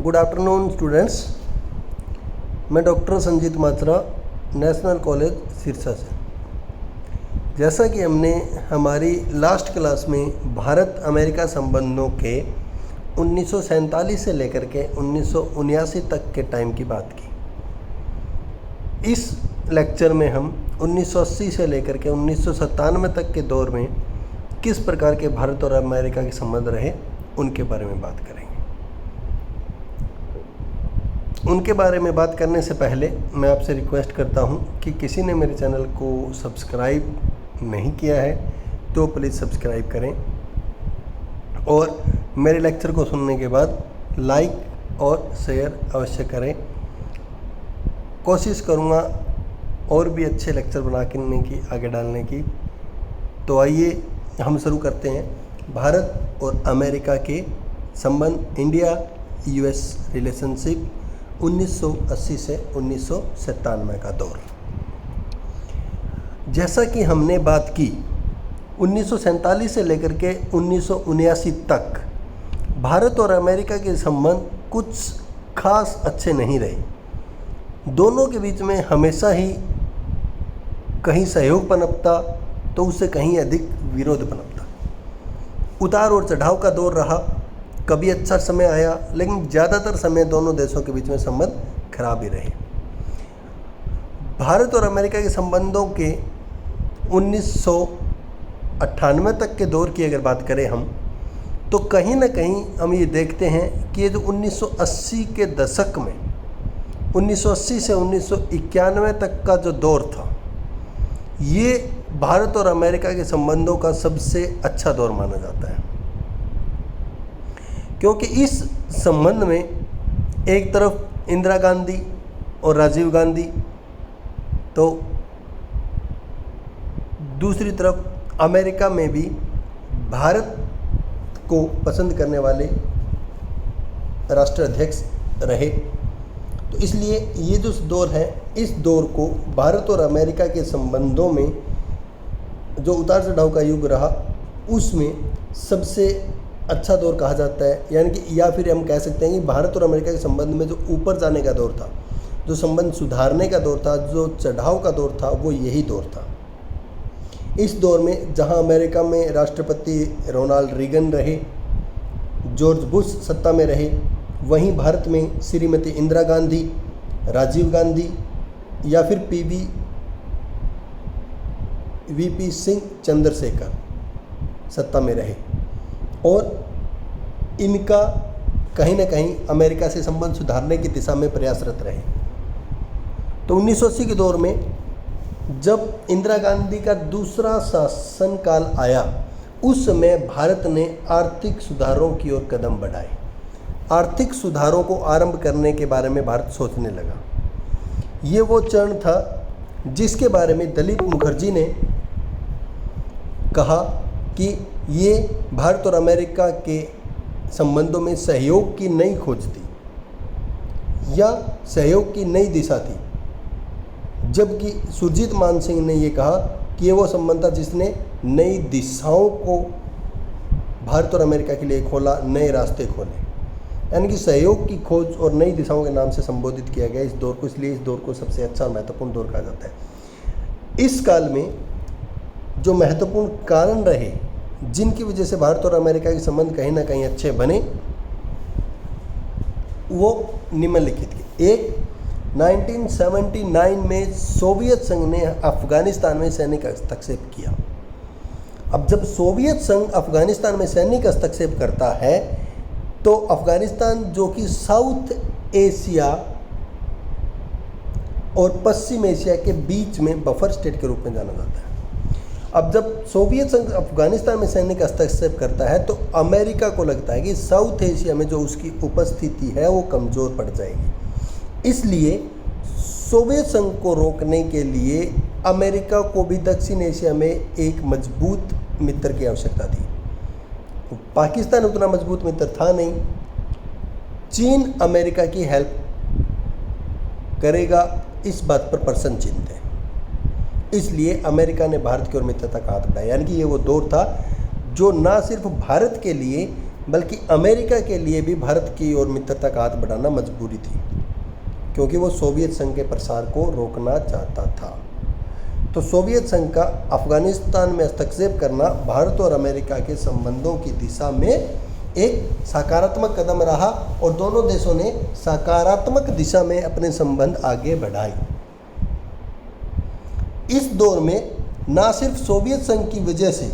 Good afternoon students. मैं doctor Sanjeet मात्रा, national college Sirsa से। जैसा कि हमने हमारी लास्ट क्लास में भारत अमेरिका संबंधों के 1947 से लेकर के 1979 तक के टाइम की बात की, इस लेक्चर में हम 1980 से लेकर के 1997 तक के दौर में किस प्रकार के भारत और अमेरिका के संबंध रहे उनके बारे में बात करेंगे। उनके बारे में बात करने से पहले मैं आपसे रिक्वेस्ट करता हूं कि किसी ने मेरे चैनल को सब्सक्राइब नहीं किया है तो प्लीज़ सब्सक्राइब करें और मेरे लेक्चर को सुनने के बाद लाइक और शेयर अवश्य करें। कोशिश करूंगा और भी अच्छे लेक्चर बनाने की, आगे डालने की। तो आइए हम शुरू करते हैं भारत और अमेरिका के संबंध, इंडिया यूएस रिलेशनशिप 1980 से 1997 का दौर। जैसा कि हमने बात की 1947 से लेकर के 1979 तक भारत और अमेरिका के संबंध कुछ खास अच्छे नहीं रहे। दोनों के बीच में हमेशा ही कहीं सहयोग पनपता तो उससे कहीं अधिक विरोध पनपता। उतार और चढ़ाव का दौर रहा। कभी अच्छा समय आया, लेकिन ज़्यादातर समय दोनों देशों के बीच में संबंध खराब ही रहे। भारत और अमेरिका के संबंधों के 1998 तक के दौर की अगर बात करें हम, तो कहीं ना कहीं हम ये देखते हैं कि ये जो 1980 के दशक में 1980 से 1991 तक का जो दौर था, ये भारत और अमेरिका के संबंधों का सबसे अच्छा दौर माना जाता है। क्योंकि इस संबंध में एक तरफ इंदिरा गांधी और राजीव गांधी, तो दूसरी तरफ अमेरिका में भी भारत को पसंद करने वाले राष्ट्राध्यक्ष रहे। तो इसलिए ये जो दौर है, इस दौर को भारत और अमेरिका के संबंधों में जो उतार चढ़ाव का युग रहा, उसमें सबसे अच्छा दौर कहा जाता है। यानी कि या फिर हम कह सकते हैं कि भारत और अमेरिका के संबंध में जो ऊपर जाने का दौर था, जो संबंध सुधारने का दौर था, जो चढ़ाव का दौर था, वो यही दौर था। इस दौर में जहां अमेरिका में राष्ट्रपति रोनाल्ड रीगन रहे, जॉर्ज बुश सत्ता में रहे, वहीं भारत में श्रीमती इंदिरा गांधी, राजीव गांधी या फिर वीपी सिंह चंद्रशेखर सत्ता में रहे और इनका कहीं ना कहीं अमेरिका से संबंध सुधारने की दिशा में प्रयासरत रहे। तो 1980 के दौर में जब इंदिरा गांधी का दूसरा शासनकाल आया, उस समय भारत ने आर्थिक सुधारों की ओर कदम बढ़ाए। आर्थिक सुधारों को आरंभ करने के बारे में भारत सोचने लगा। ये वो चरण था जिसके बारे में दलीप मुखर्जी ने कहा कि ये भारत और अमेरिका के संबंधों में सहयोग की नई खोज थी या सहयोग की नई दिशा थी, जबकि सुरजीत मान सिंह ने ये कहा कि ये वो संबंध था जिसने नई दिशाओं को भारत और अमेरिका के लिए खोला, नए रास्ते खोले। यानी कि सहयोग की खोज और नई दिशाओं के नाम से संबोधित किया गया इस दौर को, इसलिए इस दौर को सबसे अच्छा और महत्वपूर्ण दौर कहा जाता है। इस काल में जो महत्वपूर्ण कारण रहे जिनकी वजह से भारत और अमेरिका के संबंध कहीं ना कहीं अच्छे बने, वो निम्नलिखित के। एक, 1979 में सोवियत संघ ने अफगानिस्तान में सैनिक हस्तक्षेप किया। अब जब सोवियत संघ अफगानिस्तान में सैनिक हस्तक्षेप करता है, तो अफगानिस्तान जो कि साउथ एशिया और पश्चिम एशिया के बीच में बफर स्टेट के रूप में जाना जाता है। अब जब सोवियत संघ अफगानिस्तान में सैनिक हस्तक्षेप करता है, तो अमेरिका को लगता है कि साउथ एशिया में जो उसकी उपस्थिति है वो कमज़ोर पड़ जाएगी। इसलिए सोवियत संघ को रोकने के लिए अमेरिका को भी दक्षिण एशिया में एक मजबूत मित्र की आवश्यकता थी। पाकिस्तान उतना मजबूत मित्र था नहीं। चीन अमेरिका की हेल्प करेगा, इस बात पर प्रसन्न चिंत है। इसलिए अमेरिका ने भारत की ओर मित्रता का हाथ बढ़ाया। यानी कि ये वो दौर था जो ना सिर्फ भारत के लिए बल्कि अमेरिका के लिए भी भारत की ओर मित्रता का हाथ बढ़ाना मजबूरी थी, क्योंकि वो सोवियत संघ के प्रसार को रोकना चाहता था। तो सोवियत संघ का अफगानिस्तान में हस्तक्षेप करना भारत और अमेरिका के संबंधों की दिशा में एक सकारात्मक कदम रहा और दोनों देशों ने सकारात्मक दिशा में अपने संबंध आगे बढ़ाए। इस दौर में न सिर्फ सोवियत संघ की वजह से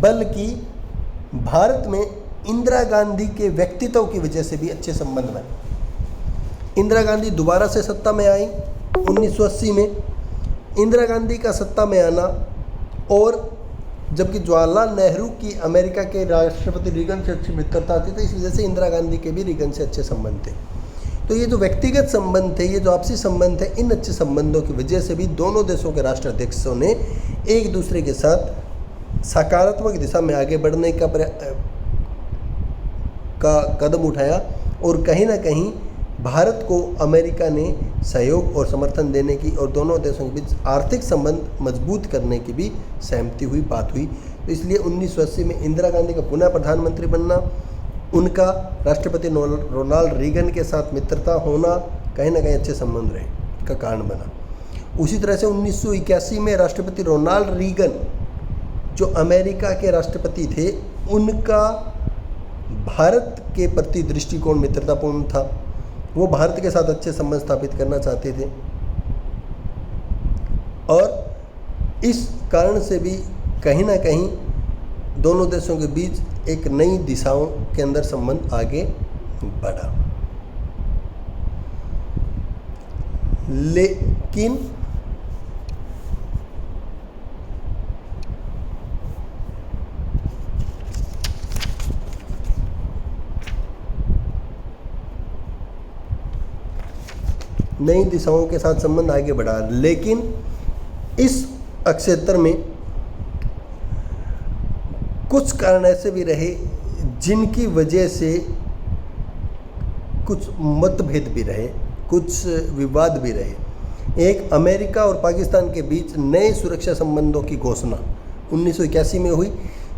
बल्कि भारत में इंदिरा गांधी के व्यक्तित्व की वजह से भी अच्छे संबंध बने। इंदिरा गांधी दोबारा से सत्ता में आई 1980 में। इंदिरा गांधी का सत्ता में आना और जबकि जवाहरलाल नेहरू की अमेरिका के राष्ट्रपति रीगन से अच्छी मित्रता थी, तो इस वजह से इंदिरा गांधी के भी रीगन से अच्छे संबंध थे। तो ये जो व्यक्तिगत संबंध थे, ये जो आपसी संबंध थे, इन अच्छे संबंधों की वजह से भी दोनों देशों के राष्ट्राध्यक्षों ने एक दूसरे के साथ सकारात्मक दिशा में आगे बढ़ने का कदम उठाया और कहीं ना कहीं भारत को अमेरिका ने सहयोग और समर्थन देने की और दोनों देशों के बीच आर्थिक संबंध मजबूत करने की भी सहमति हुई, बात हुई। तो इसलिए 1980 में इंदिरा गांधी का पुनः प्रधानमंत्री बनना, उनका राष्ट्रपति रोनाल्ड रीगन के साथ मित्रता होना कहीं ना कहीं अच्छे संबंध रहे का कारण बना। उसी तरह से 1981 में राष्ट्रपति रोनाल्ड रीगन जो अमेरिका के राष्ट्रपति थे, उनका भारत के प्रति दृष्टिकोण मित्रतापूर्ण था। वो भारत के साथ अच्छे संबंध स्थापित करना चाहते थे और इस कारण से भी कहीं ना कहीं दोनों देशों के बीच एक नई दिशाओं के अंदर संबंध आगे बढ़ा। लेकिन नई दिशाओं के साथ संबंध आगे बढ़ा, लेकिन इस क्षेत्र में कुछ कारण ऐसे भी रहे जिनकी वजह से कुछ मतभेद भी रहे, कुछ विवाद भी रहे। एक, अमेरिका और पाकिस्तान के बीच नए सुरक्षा संबंधों की घोषणा 1981 में हुई,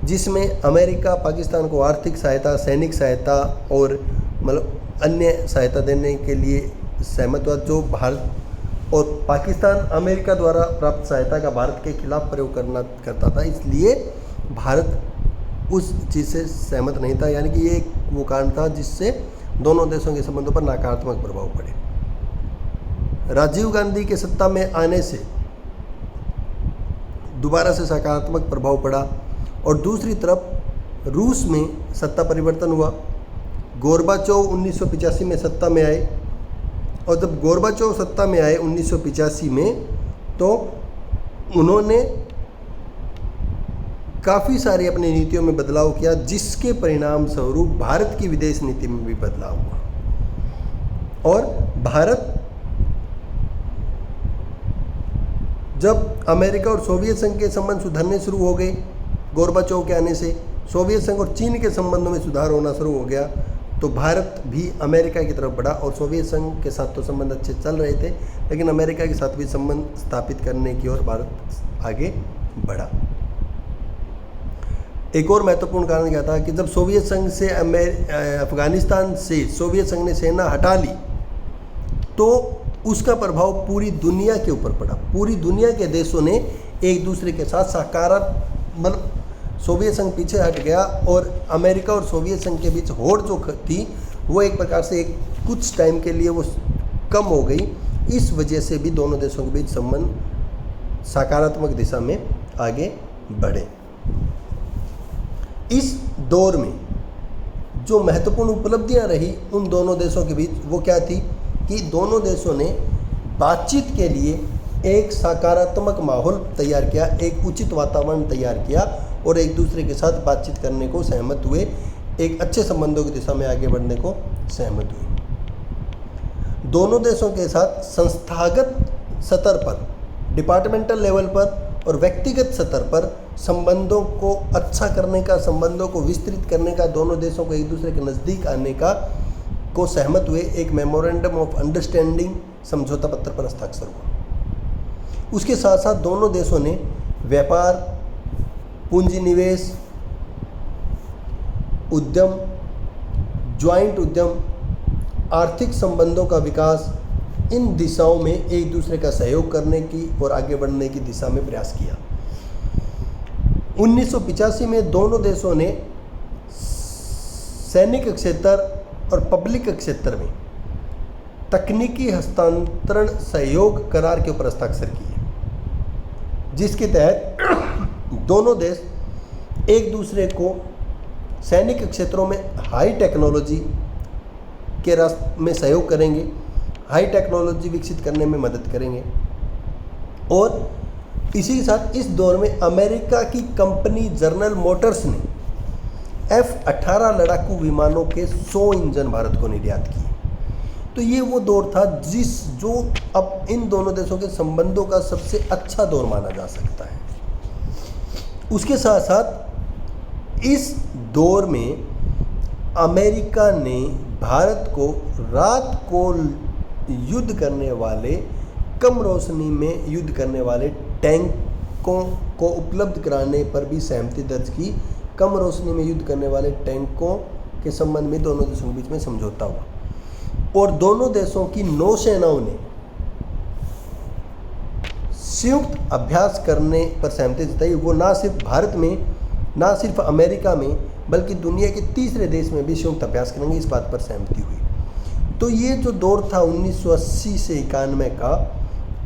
जिसमें अमेरिका पाकिस्तान को आर्थिक सहायता, सैनिक सहायता और मतलब अन्य सहायता देने के लिए सहमत हुआ। जो भारत और पाकिस्तान अमेरिका द्वारा प्राप्त सहायता का भारत के खिलाफ प्रयोग करता था, इसलिए भारत उस चीज़ से सहमत नहीं था। यानी कि ये वो कारण था जिससे दोनों देशों के संबंधों पर नकारात्मक प्रभाव पड़े। राजीव गांधी के सत्ता में आने से दोबारा से सकारात्मक प्रभाव पड़ा और दूसरी तरफ रूस में सत्ता परिवर्तन हुआ। गोरबाचोव 1985 में सत्ता में आए और जब गोरबाचोव सत्ता में आए 1985 में, तो उन्होंने काफ़ी सारी अपनी नीतियों में बदलाव किया, जिसके परिणाम स्वरूप भारत की विदेश नीति में भी बदलाव हुआ। और भारत जब अमेरिका और सोवियत संघ के संबंध सुधरने शुरू हो गए, गोरबाचोव के आने से सोवियत संघ और चीन के संबंधों में सुधार होना शुरू हो गया, तो भारत भी अमेरिका की तरफ बढ़ा। और सोवियत संघ के साथ तो संबंध अच्छे चल रहे थे, लेकिन अमेरिका के साथ भी संबंध स्थापित करने की ओर भारत आगे बढ़ा। एक और महत्वपूर्ण कारण क्या था कि जब सोवियत संघ से अफगानिस्तान से सोवियत संघ ने सेना हटा ली, तो उसका प्रभाव पूरी दुनिया के ऊपर पड़ा। पूरी दुनिया के देशों ने एक दूसरे के साथ सकारात्मक, मतलब सोवियत संघ पीछे हट गया और अमेरिका और सोवियत संघ के बीच होड़ जो थी वो एक प्रकार से एक कुछ टाइम के लिए वो कम हो गई। इस वजह से भी दोनों देशों के बीच संबंध सकारात्मक दिशा में आगे बढ़े। इस दौर में जो महत्वपूर्ण उपलब्धियां रही उन दोनों देशों के बीच, वो क्या थी कि दोनों देशों ने बातचीत के लिए एक सकारात्मक माहौल तैयार किया, एक उचित वातावरण तैयार किया और एक दूसरे के साथ बातचीत करने को सहमत हुए, एक अच्छे संबंधों की दिशा में आगे बढ़ने को सहमत हुए। दोनों देशों के साथ संस्थागत स्तर पर, डिपार्टमेंटल लेवल पर और व्यक्तिगत स्तर पर संबंधों को अच्छा करने का, संबंधों को विस्तृत करने का, दोनों देशों को एक दूसरे के नज़दीक आने का को सहमत हुए। एक मेमोरेंडम ऑफ अंडरस्टैंडिंग समझौता पत्र पर हस्ताक्षर हुआ। उसके साथ साथ दोनों देशों ने व्यापार, पूंजी निवेश, उद्यम, ज्वाइंट उद्यम, आर्थिक संबंधों का विकास, इन दिशाओं में एक दूसरे का सहयोग करने की और आगे बढ़ने की दिशा में प्रयास किया। 1985 में दोनों देशों ने सैनिक क्षेत्र और पब्लिक क्षेत्र में तकनीकी हस्तांतरण सहयोग करार के ऊपर हस्ताक्षर किए, जिसके तहत दोनों देश एक दूसरे को सैनिक क्षेत्रों में हाई टेक्नोलॉजी के रास्ते में सहयोग करेंगे, हाई टेक्नोलॉजी विकसित करने में मदद करेंगे। और इसी के साथ इस दौर में अमेरिका की कंपनी जनरल मोटर्स ने F-18 लड़ाकू विमानों के 100 इंजन भारत को निर्यात किए। तो ये वो दौर था जो अब इन दोनों देशों के संबंधों का सबसे अच्छा दौर माना जा सकता है। उसके साथ साथ इस दौर में अमेरिका ने भारत को रात को युद्ध करने वाले, कम रोशनी में युद्ध करने वाले टैंकों को उपलब्ध कराने पर भी सहमति दर्ज की। कम रोशनी में युद्ध करने वाले टैंकों के संबंध में दोनों देशों के बीच में समझौता हुआ और दोनों देशों की नौसेनाओं ने संयुक्त अभ्यास करने पर सहमति जताई। वो ना सिर्फ भारत में, ना सिर्फ अमेरिका में, बल्कि दुनिया के तीसरे देश में भी संयुक्त अभ्यास करेंगे, इस बात पर सहमति हुई। तो ये जो दौर था 1980 से 91 का,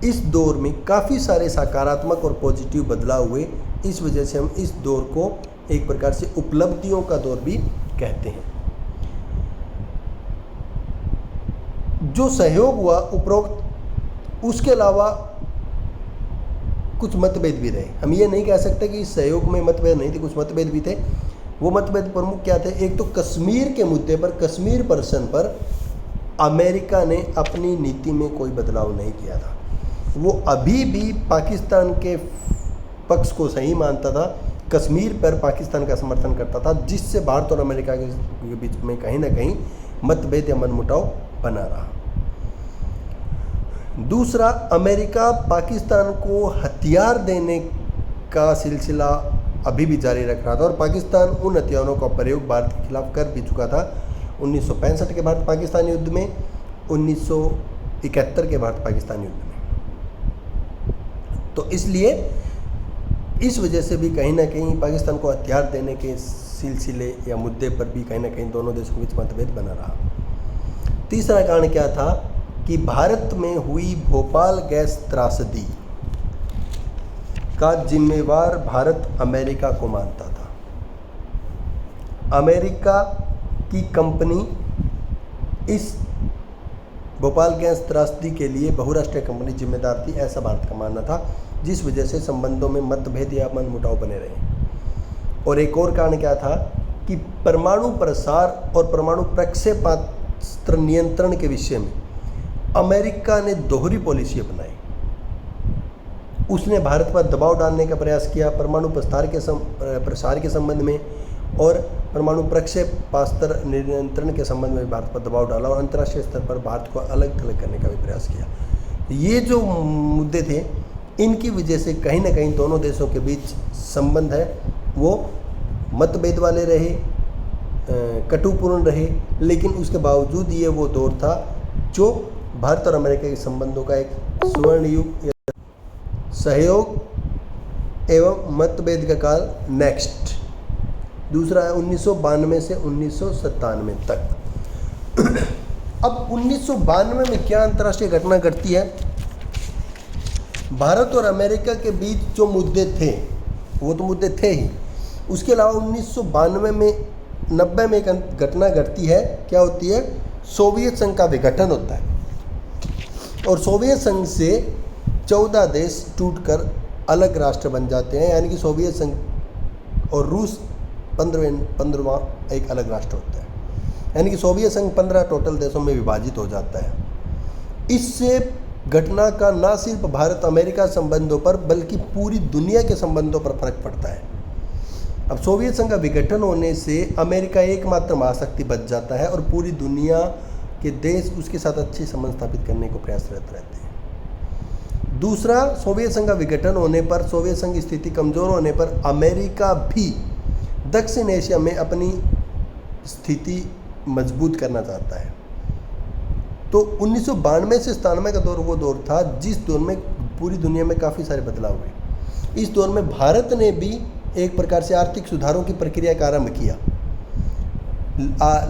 इस दौर में काफ़ी सारे सकारात्मक और पॉजिटिव बदलाव हुए। इस वजह से हम इस दौर को एक प्रकार से उपलब्धियों का दौर भी कहते हैं। जो सहयोग हुआ उपरोक्त, उसके अलावा कुछ मतभेद भी रहे। हम ये नहीं कह सकते कि इस सहयोग में मतभेद नहीं थे, कुछ मतभेद भी थे। वो मतभेद प्रमुख क्या थे? एक तो कश्मीर के मुद्दे पर, कश्मीर प्रश्न पर अमेरिका ने अपनी नीति में कोई बदलाव नहीं किया था। वो अभी भी पाकिस्तान के पक्ष को सही मानता था, कश्मीर पर पाकिस्तान का समर्थन करता था, जिससे भारत और अमेरिका के बीच में कहीं ना कहीं मतभेद या मनमुटाव बना रहा। दूसरा, अमेरिका पाकिस्तान को हथियार देने का सिलसिला अभी भी जारी रख रहा था और पाकिस्तान उन हथियारों का प्रयोग भारत के खिलाफ कर भी चुका था। 1965 के भारत पाकिस्तान युद्ध में, 1971 के भारत पाकिस्तान युद्ध में। तो इसलिए इस वजह से भी कहीं ना कहीं पाकिस्तान को हथियार देने के सिलसिले या मुद्दे पर भी कहीं ना कहीं दोनों देशों के बीच मतभेद बना रहा। तीसरा कारण क्या था कि भारत में हुई भोपाल गैस त्रासदी का जिम्मेवार भारत अमेरिका को मानता था। अमेरिका की कंपनी इस भोपाल गैस त्रासदी के लिए बहुराष्ट्रीय कंपनी जिम्मेदार थी, ऐसा भारत का मानना था, जिस वजह से संबंधों में मतभेद या मनमुटाव बने रहे। और एक और कारण क्या था कि परमाणु प्रसार और परमाणु प्रक्षेपास्त्र नियंत्रण के विषय में अमेरिका ने दोहरी पॉलिसी अपनाई। उसने भारत पर दबाव डालने का प्रयास किया परमाणु प्रसार के संबंध में, और परमाणु प्रक्षेपास्त्र नियंत्रण के संबंध में भारत पर दबाव डाला और अंतर्राष्ट्रीय स्तर पर भारत को अलग थलग करने का भी प्रयास किया। ये जो मुद्दे थे, इनकी वजह से कहीं ना कहीं दोनों देशों के बीच संबंध है वो मतभेद वाले रहे, कटुपूर्ण रहे, लेकिन उसके बावजूद ये वो दौर था जो भारत और अमेरिका के संबंधों का एक स्वर्ण युग, सहयोग एवं मतभेद का काल नेक्स्ट। दूसरा है 1992 से 1997 तक। अब 1992 में क्या अंतर्राष्ट्रीय घटना घटती है? भारत और अमेरिका के बीच जो मुद्दे थे वो तो मुद्दे थे ही, उसके अलावा 1992 में 90 में एक घटना घटती है। क्या होती है? सोवियत संघ का विघटन होता है और सोवियत संघ से 14 देश टूटकर अलग राष्ट्र बन जाते हैं, यानी कि सोवियत संघ और रूस 15वां एक अलग राष्ट्र होता है, यानी कि सोवियत संघ 15 टोटल देशों में विभाजित हो जाता है। इससे घटना का न सिर्फ भारत अमेरिका संबंधों पर बल्कि पूरी दुनिया के संबंधों पर फर्क पड़ता है। अब सोवियत संघ का विघटन होने से अमेरिका एकमात्र महाशक्ति बच जाता है और पूरी दुनिया के देश उसके साथ अच्छे संबंध स्थापित करने को प्रयासरत रहते हैं। दूसरा, सोवियत संघ का विघटन होने पर, सोवियत संघ की स्थिति कमज़ोर होने पर अमेरिका भी दक्षिण एशिया में अपनी स्थिति मजबूत करना चाहता है। तो 1992 से 97 का दौर वो दौर था जिस दौर में पूरी दुनिया में काफ़ी सारे बदलाव हुए। इस दौर में भारत ने भी एक प्रकार से आर्थिक सुधारों की प्रक्रिया का आरंभ किया।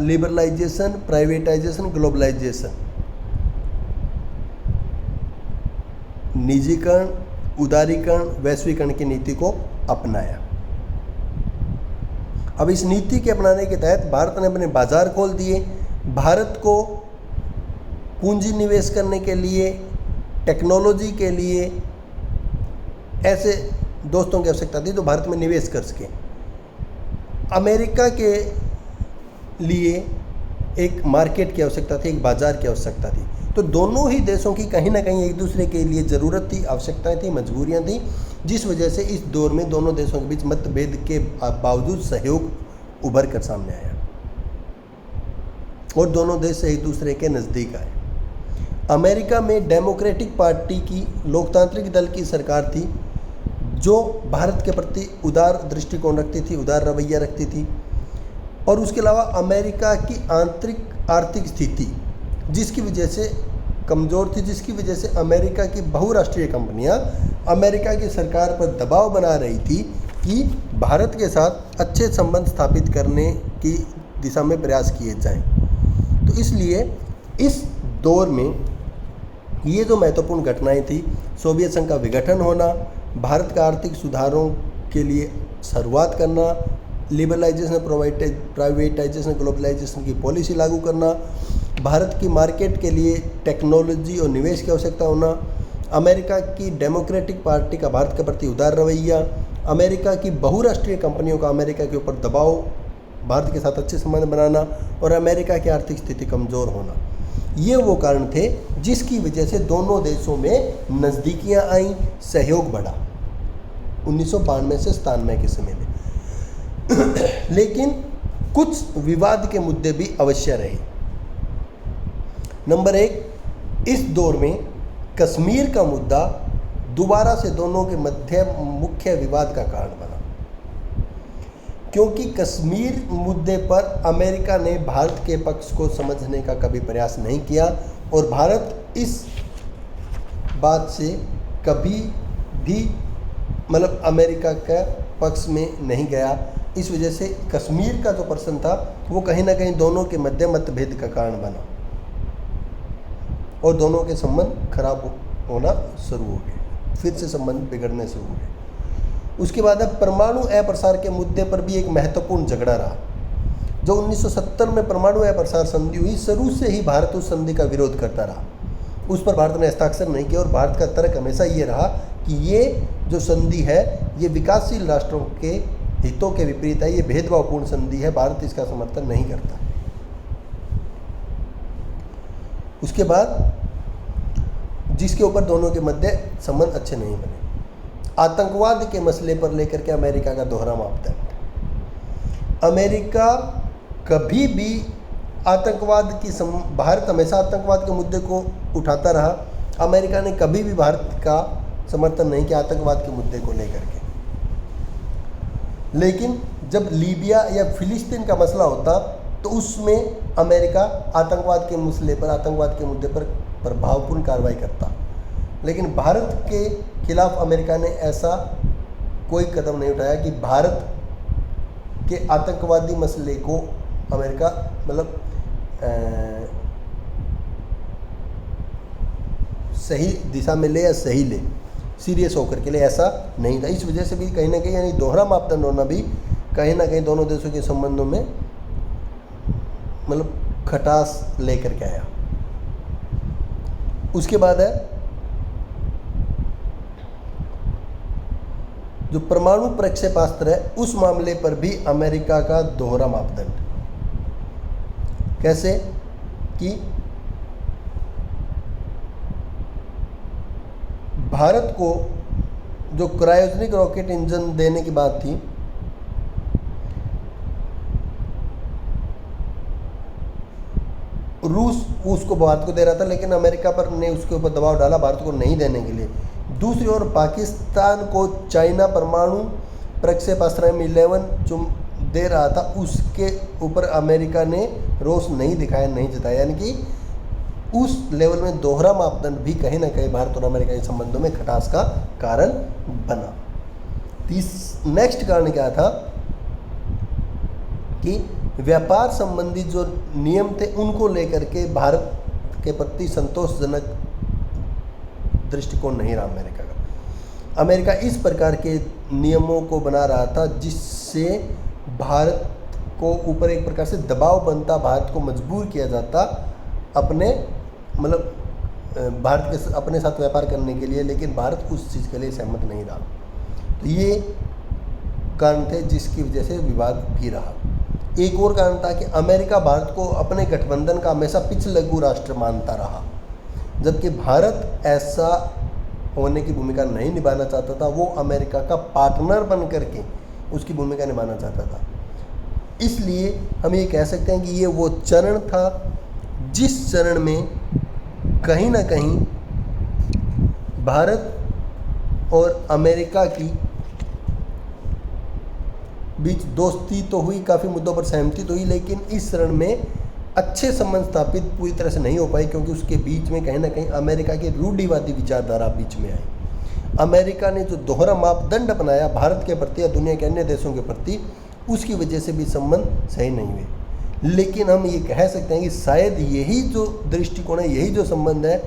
लिबरलाइजेशन, प्राइवेटाइजेशन, ग्लोबलाइजेशन, निजीकरण, उदारीकरण, वैश्वीकरण की नीति को अपनाया। अब इस नीति के अपनाने के तहत भारत ने अपने बाजार खोल दिए। भारत को पूंजी निवेश करने के लिए, टेक्नोलॉजी के लिए ऐसे दोस्तों की आवश्यकता थी तो भारत में निवेश कर सके। अमेरिका के लिए एक मार्केट की आवश्यकता थी, एक बाजार की आवश्यकता थी। तो दोनों ही देशों की कहीं ना कहीं एक दूसरे के लिए ज़रूरत थी, आवश्यकताएं थी, मजबूरियां थी, जिस वजह से इस दौर में दोनों देशों के बीच मतभेद के बावजूद सहयोग उभर कर सामने आया और दोनों देश एक दूसरे के नज़दीक आए। अमेरिका में डेमोक्रेटिक पार्टी की, लोकतांत्रिक दल की सरकार थी जो भारत के प्रति उदार दृष्टिकोण रखती थी, उदार रवैया रखती थी। और उसके अलावा अमेरिका की आंतरिक आर्थिक स्थिति जिसकी वजह से कमज़ोर थी, जिसकी वजह से अमेरिका की बहुराष्ट्रीय कंपनियां अमेरिका की सरकार पर दबाव बना रही थी कि भारत के साथ अच्छे संबंध स्थापित करने की दिशा में प्रयास किए जाएं। तो इसलिए इस दौर में ये जो महत्वपूर्ण घटनाएं थी, सोवियत संघ का विघटन होना, भारत का आर्थिक सुधारों के लिए शुरुआत करना, लिबरलाइजेशन, प्राइवेटाइजेशन, ग्लोबलाइजेशन की पॉलिसी लागू करना, भारत की मार्केट के लिए टेक्नोलॉजी और निवेश की आवश्यकता होना, अमेरिका की डेमोक्रेटिक पार्टी का भारत के प्रति उदार रवैया, अमेरिका की बहुराष्ट्रीय कंपनियों का अमेरिका के ऊपर दबाव, भारत के साथ अच्छे संबंध बनाना और अमेरिका की आर्थिक स्थिति कमज़ोर होना, ये वो कारण थे जिसकी वजह से दोनों देशों में नज़दीकियां आईं, सहयोग बढ़ा 1992 से 97 के समय में। लेकिन कुछ विवाद के मुद्दे भी अवश्य रहे। नंबर 1, इस दौर में कश्मीर का मुद्दा दोबारा से दोनों के मध्य मुख्य विवाद का कारण बना, क्योंकि कश्मीर मुद्दे पर अमेरिका ने भारत के पक्ष को समझने का कभी प्रयास नहीं किया और भारत इस बात से कभी भी अमेरिका के पक्ष में नहीं गया। इस वजह से कश्मीर का जो प्रश्न था वो कहीं ना कहीं दोनों के मध्य मतभेद का कारण बना और दोनों के संबंध खराब होना शुरू हो गए, फिर से संबंध बिगड़ने शुरू हो गए। उसके बाद अब परमाणु अप्रसार के मुद्दे पर भी एक महत्वपूर्ण झगड़ा रहा। जो 1970 में परमाणु अप्रसार संधि हुई, शुरू से ही भारत उस संधि का विरोध करता रहा, उस पर भारत ने हस्ताक्षर नहीं किया और भारत का तर्क हमेशा ये रहा कि ये जो संधि है ये विकासशील राष्ट्रों के हितों के विपरीत है, ये भेदभावपूर्ण संधि है, भारत इसका समर्थन नहीं करता। उसके बाद जिसके ऊपर दोनों के मध्य संबंध अच्छे नहीं बने, आतंकवाद के मसले पर लेकर के अमेरिका का दोहरा मापदंड। अमेरिका कभी भी आतंकवाद की भारत हमेशा आतंकवाद के मुद्दे को उठाता रहा, अमेरिका ने कभी भी भारत का समर्थन नहीं किया आतंकवाद के मुद्दे को लेकर के। लेकिन जब लीबिया या फिलिस्तीन का मसला होता तो उसमें अमेरिका आतंकवाद के मसले पर, आतंकवाद के मुद्दे पर प्रभावपूर्ण कार्रवाई करता। लेकिन भारत के खिलाफ अमेरिका ने ऐसा कोई कदम नहीं उठाया कि भारत के आतंकवादी मसले को अमेरिका सही दिशा में ले या सही ले, सीरियस होकर के लिए, ऐसा नहीं था। इस वजह से भी कहीं ना कहीं यानी दोहरा मापदंड होना भी कहीं ना कहीं दोनों देशों के संबंधों में खटास लेकर के आया। उसके बाद है जो परमाणु प्रक्षेपास्त्र है, उस मामले पर भी अमेरिका का दोहरा मापदंड। कैसे कि भारत को जो क्रायोजेनिक रॉकेट इंजन देने की बात थी, रूस उसको भारत को दे रहा था, लेकिन अमेरिका पर ने उसके ऊपर दबाव डाला भारत को नहीं देने के लिए। दूसरी ओर पाकिस्तान को चाइना परमाणु प्रक्षेपास्त्र M11 दे रहा था उसके ऊपर अमेरिका ने रोष नहीं दिखाया, नहीं जताया, यानी कि उस लेवल में दोहरा मापदंड भी कहीं ना कहीं भारत और अमेरिका के संबंधों में खटास का कारण बना। नेक्स्ट कारण क्या था कि व्यापार संबंधी जो नियम थे उनको लेकर के भारत के प्रति संतोषजनक दृष्टिकोण नहीं रहा अमेरिका का। अमेरिका इस प्रकार के नियमों को बना रहा था जिससे भारत को ऊपर एक प्रकार से दबाव बनता, भारत को मजबूर किया जाता अपने भारत के अपने साथ व्यापार करने के लिए, लेकिन भारत उस चीज़ के लिए सहमत नहीं रहा। तो ये कारण थे जिसकी वजह से विवाद भी रहा। एक और कारण था कि अमेरिका भारत को अपने गठबंधन का हमेशा पिछलग्गू राष्ट्र मानता रहा, जबकि भारत ऐसा होने की भूमिका नहीं निभाना चाहता था। वो अमेरिका का पार्टनर बन करके उसकी भूमिका निभाना चाहता था। इसलिए हम ये कह सकते हैं कि ये वो चरण था जिस चरण में कहीं ना कहीं भारत और अमेरिका की बीच दोस्ती तो हुई, काफ़ी मुद्दों पर सहमति तो हुई, लेकिन इस चरण में अच्छे संबंध स्थापित पूरी तरह से नहीं हो पाई, क्योंकि उसके बीच में कहीं ना कहीं अमेरिका की रूढ़िवादी विचारधारा बीच में आई। अमेरिका ने जो दोहरा मापदंड अपनाया भारत के प्रति या दुनिया के अन्य देशों के प्रति, उसकी वजह से भी संबंध सही नहीं हुए। लेकिन हम ये कह सकते हैं कि शायद यही जो दृष्टिकोण है, यही जो संबंध है,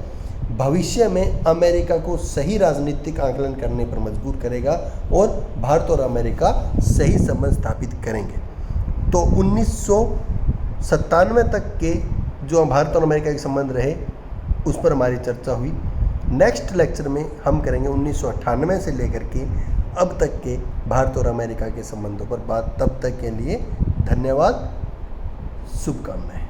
भविष्य में अमेरिका को सही राजनीतिक आकलन करने पर मजबूर करेगा और भारत और अमेरिका सही संबंध स्थापित करेंगे। तो 1997 तक के जो भारत और अमेरिका के संबंध रहे उस पर हमारी चर्चा हुई। नेक्स्ट लेक्चर में हम करेंगे 1998 से लेकर के अब तक के भारत और अमेरिका के संबंधों पर बात। तब तक के लिए धन्यवाद, शुभकामनाएं।